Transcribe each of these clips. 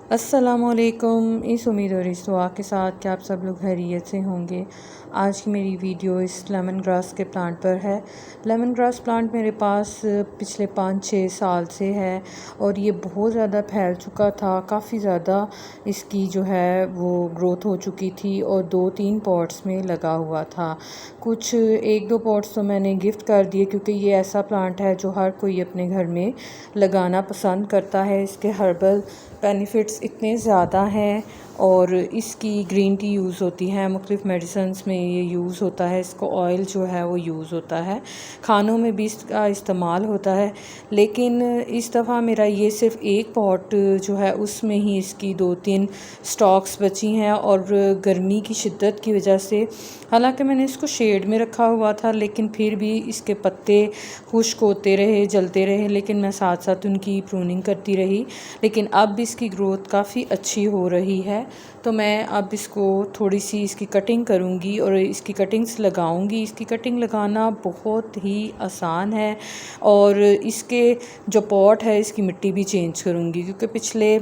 अस्सलामुअलैकुम। इस उम्मीद और इस दुआ के साथ कि आप सब लोग खैरियत से होंगे। आज की मेरी वीडियो इस लेमन ग्रास के प्लांट पर है। लेमन ग्रास प्लांट मेरे पास पिछले 5-6 साल से है और ये बहुत ज़्यादा फैल चुका था। काफ़ी ज़्यादा इसकी जो है वो ग्रोथ हो चुकी थी और 2-3 पॉट्स में लगा हुआ था। कुछ 1-2 पॉट्स तो मैंने गिफ्ट कर दिए क्योंकि ये ऐसा प्लांट है जो हर कोई अपने घर में लगाना पसंद करता है। इसके हर्बल बेनिफिट्स इतने ज़्यादा हैं और इसकी ग्रीन टी यूज़ होती है, मुख्तलिफ़ मेडिसिन्स में ये यूज़ होता है। इसको ऑयल जो है वो यूज़ होता है, खानों में भी इसका इस्तेमाल होता है। लेकिन इस दफ़ा मेरा ये सिर्फ़ एक पॉट जो है उसमें ही इसकी 2-3 स्टॉक्स बची हैं और गर्मी की शिद्दत की वजह से, हालांकि मैंने इसको शेड में रखा हुआ था लेकिन फिर भी इसके पत्ते खुश्क होते रहे, जलते रहे, लेकिन मैं साथ साथ उनकी प्रूनिंग करती रही। लेकिन अब इसकी ग्रोथ काफ़ी अच्छी हो रही है, तो मैं अब इसको थोड़ी सी इसकी कटिंग करूँगी और इसकी कटिंग्स लगाऊँगी। इसकी कटिंग लगाना बहुत ही आसान है और इसके जो पॉट है इसकी मिट्टी भी चेंज करूँगी क्योंकि पिछले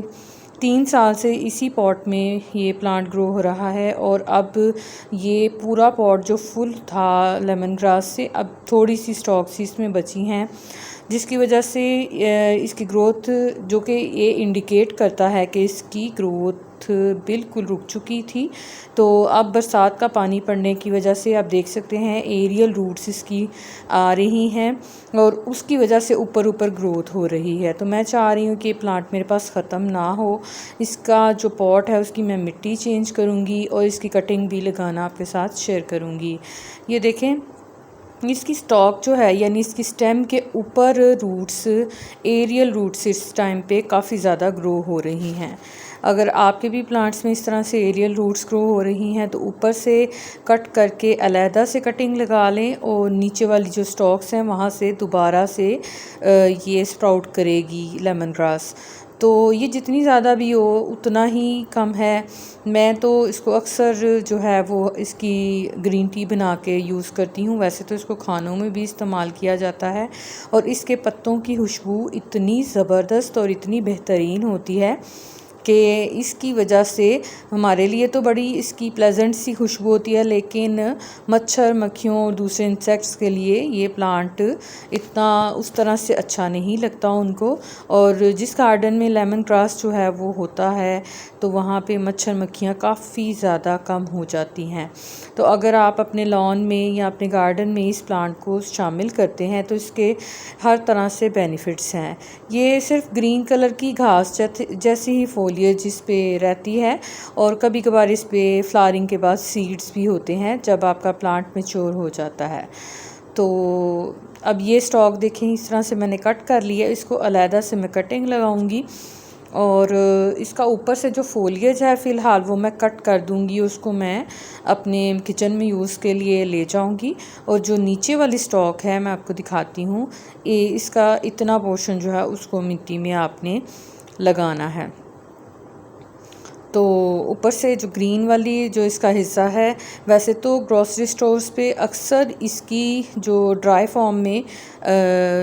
3 साल से इसी पॉट में ये प्लांट ग्रो हो रहा है और अब ये पूरा पॉट जो फुल था लेमन ग्रास से, अब थोड़ी सी स्टॉक्स इसमें बची हैं, जिसकी वजह से इसकी ग्रोथ, जो कि ये इंडिकेट करता है कि इसकी ग्रोथ बिल्कुल रुक चुकी थी। तो अब बरसात का पानी पड़ने की वजह से आप देख सकते हैं एरियल रूट्स इसकी आ रही हैं और उसकी वजह से ऊपर ऊपर ग्रोथ हो रही है। तो मैं चाह रही हूँ कि प्लांट मेरे पास ख़त्म ना हो। इसका जो पॉट है उसकी मैं मिट्टी चेंज करूँगी और इसकी कटिंग भी लगाना आपके साथ शेयर करूँगी। ये देखें, इसकी स्टॉक जो है यानी इसकी स्टेम के ऊपर रूट्स, एरियल रूट्स इस टाइम पे काफ़ी ज़्यादा ग्रो हो रही हैं। अगर आपके भी प्लांट्स में इस तरह से एरियल रूट्स ग्रो हो रही हैं तो ऊपर से कट करके अलहदा से कटिंग लगा लें और नीचे वाली जो स्टॉक्स हैं वहाँ से दोबारा से ये स्प्राउट करेगी लेमन ग्रास। तो ये जितनी ज़्यादा भी हो उतना ही कम है। मैं तो इसको अक्सर जो है वो इसकी ग्रीन टी बना के यूज़ करती हूँ। वैसे तो इसको खानों में भी इस्तेमाल किया जाता है और इसके पत्तों की खुशबू इतनी ज़बरदस्त और इतनी बेहतरीन होती है कि इसकी वजह से हमारे लिए तो बड़ी इसकी प्लेजेंट सी खुशबू होती है, लेकिन मच्छर मक्खियों और दूसरे इंसेक्ट्स के लिए ये प्लांट इतना उस तरह से अच्छा नहीं लगता उनको। और जिस गार्डन में लेमन ग्रास जो है वो होता है तो वहाँ पे मच्छर मक्खियाँ काफ़ी ज़्यादा कम हो जाती हैं। तो अगर आप अपने लॉन में या अपने गार्डन में इस प्लांट को शामिल करते हैं तो इसके हर तरह से बेनिफिट्स हैं। ये सिर्फ ग्रीन कलर की घास जैसी ही फोलिएज इस पे रहती है और कभी कभार इस पे फ्लावरिंग के बाद सीड्स भी होते हैं जब आपका प्लांट मैच्योर हो जाता है। तो अब ये स्टॉक देखें, इस तरह से मैंने कट कर लिया। इसको अलहदा से मैं कटिंग लगाऊंगी और इसका ऊपर से जो फोलिएज है फ़िलहाल वो मैं कट कर दूंगी, उसको मैं अपने किचन में यूज़ के लिए ले जाऊंगी। और जो नीचे वाली स्टॉक है मैं आपको दिखाती हूँ, ये इसका इतना पोर्शन जो है उसको मिट्टी में आपने लगाना है। तो ऊपर से जो ग्रीन वाली जो इसका हिस्सा है, वैसे तो ग्रोसरी स्टोर्स पे अक्सर इसकी जो ड्राई फॉर्म में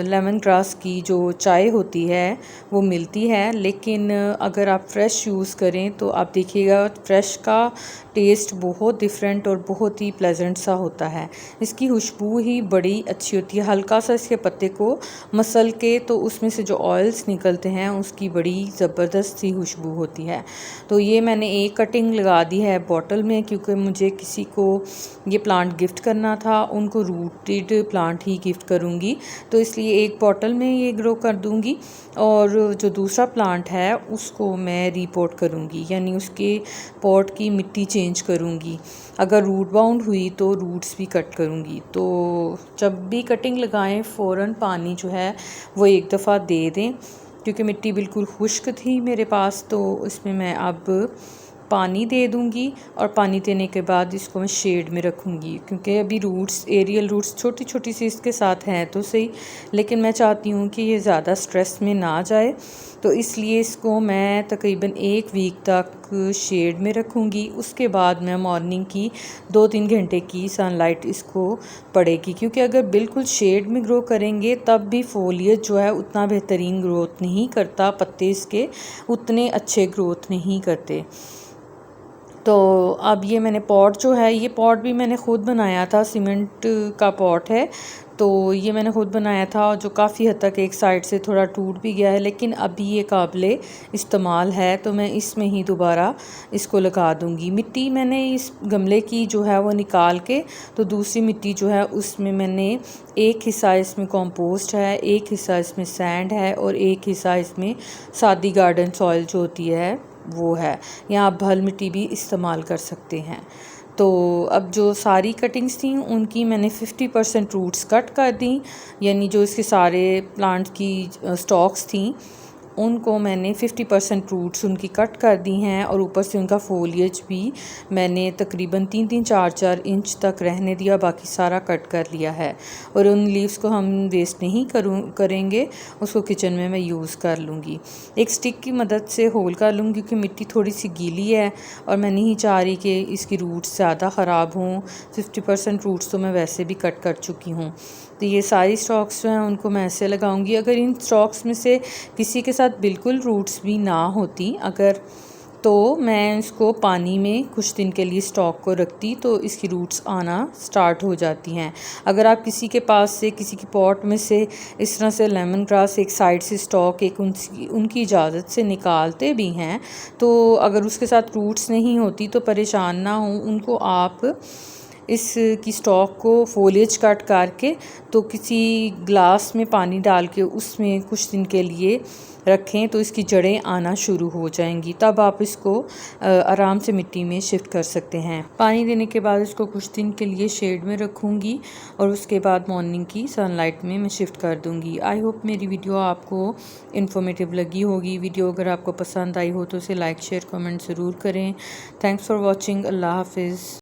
लेमन ग्रास की जो चाय होती है वो मिलती है, लेकिन अगर आप फ्रेश यूज़ करें तो आप देखिएगा फ्रेश का टेस्ट बहुत डिफरेंट और बहुत ही प्लेजेंट सा होता है। इसकी खुशबू ही बड़ी अच्छी होती है। हल्का सा इसके पत्ते को मसल के तो उसमें से जो ऑयल्स निकलते हैं उसकी बड़ी ज़बरदस्त सी खुशबू होती है। तो ये मैंने एक कटिंग लगा दी है बॉटल में क्योंकि मुझे किसी को ये प्लांट गिफ्ट करना था, उनको रूटेड प्लांट ही गिफ्ट करूँगी, तो इसलिए एक बॉटल में ये ग्रो कर दूँगी और जो दूसरा प्लांट है उसको मैं रीपोर्ट करूँगी, यानी उसके पॉट की मिट्टी चेंज करूँगी। अगर रूट बाउंड हुई तो रूट्स भी कट करूँगी। तो जब भी कटिंग लगाएं फ़ौरन पानी जो है वो एक दफ़ा दे दें, क्योंकि मिट्टी बिल्कुल खुश्क थी मेरे पास, तो इसमें मैं अब पानी दे दूँगी और पानी देने के बाद इसको मैं शेड में रखूँगी, क्योंकि अभी रूट्स, एरियल रूट्स छोटी छोटी सी इसके साथ हैं तो सही, लेकिन मैं चाहती हूँ कि ये ज़्यादा स्ट्रेस में ना जाए, तो इसलिए इसको मैं तकरीबन 1 वीक तक शेड में रखूँगी। उसके बाद मैं मॉर्निंग की 2-3 घंटे की सनलाइट इसको पड़ेगी, क्योंकि अगर बिल्कुल शेड में ग्रो करेंगे तब भी फोलियज जो है उतना बेहतरीन ग्रोथ नहीं करता, पत्ते इसके उतने अच्छे ग्रोथ नहीं करते। तो अब ये मैंने पॉट जो है, ये पॉट भी मैंने ख़ुद बनाया था, सीमेंट का पॉट है, तो ये मैंने ख़ुद बनाया था, जो काफ़ी हद तक एक साइड से थोड़ा टूट भी गया है, लेकिन अभी ये काबिले इस्तेमाल है, तो मैं इसमें ही दोबारा इसको लगा दूँगी। मिट्टी मैंने इस गमले की जो है वो निकाल के, तो दूसरी मिट्टी जो है उसमें मैंने एक हिस्सा इसमें कंपोस्ट है, एक हिस्सा इसमें सैंड है और एक हिस्सा इसमें सादी गार्डन सॉइल जो होती है वो है, या आप भल मिट्टी भी इस्तेमाल कर सकते हैं। तो अब जो सारी कटिंग्स थी उनकी मैंने 50% रूट्स कट कर दी, यानी जो इसके सारे प्लांट की स्टॉक्स थी उनको मैंने 50% रूट्स उनकी कट कर दी हैं, और ऊपर से उनका फोलियज भी मैंने तकरीबन 3-3 4-4 इंच तक रहने दिया, बाकी सारा कट कर लिया है। और उन लीव्स को हम वेस्ट नहीं करेंगे, उसको किचन में मैं यूज़ कर लूँगी। एक स्टिक की मदद से होल कर लूँगी, क्योंकि मिट्टी थोड़ी सी गीली है और मैं नहीं चाह रही कि इसकी रूट्स ज़्यादा ख़राब हों। 50% रूट्स तो मैं वैसे भी कट कर चुकी हूँ। तो ये सारी स्टॉक्स जो हैं उनको मैं ऐसे लगाऊंगी। अगर इन स्टॉक्स में से किसी के साथ बिल्कुल रूट्स भी ना होती अगर, तो मैं इसको पानी में कुछ दिन के लिए स्टॉक को रखती, तो इसकी रूट्स आना स्टार्ट हो जाती हैं। अगर आप किसी के पास से, किसी की पॉट में से इस तरह से लेमन ग्रास एक साइड से स्टॉक एक उनकी इजाज़त से निकालते भी हैं, तो अगर उसके साथ रूट्स नहीं होती तो परेशान ना हो, उनको आप इसकी स्टॉक को फोलिएज कट करके तो किसी ग्लास में पानी डाल के उसमें कुछ दिन के लिए रखें, तो इसकी जड़ें आना शुरू हो जाएंगी। तब आप इसको आराम से मिट्टी में शिफ्ट कर सकते हैं। पानी देने के बाद इसको कुछ दिन के लिए शेड में रखूँगी और उसके बाद मॉर्निंग की सनलाइट में मैं शिफ्ट कर दूँगी। आई होप मेरी वीडियो आपको इन्फॉर्मेटिव लगी होगी। वीडियो अगर आपको पसंद आई हो तो उसे लाइक, शेयर, कमेंट ज़रूर करें। Thanks for watching. अल्लाह हाफिज़।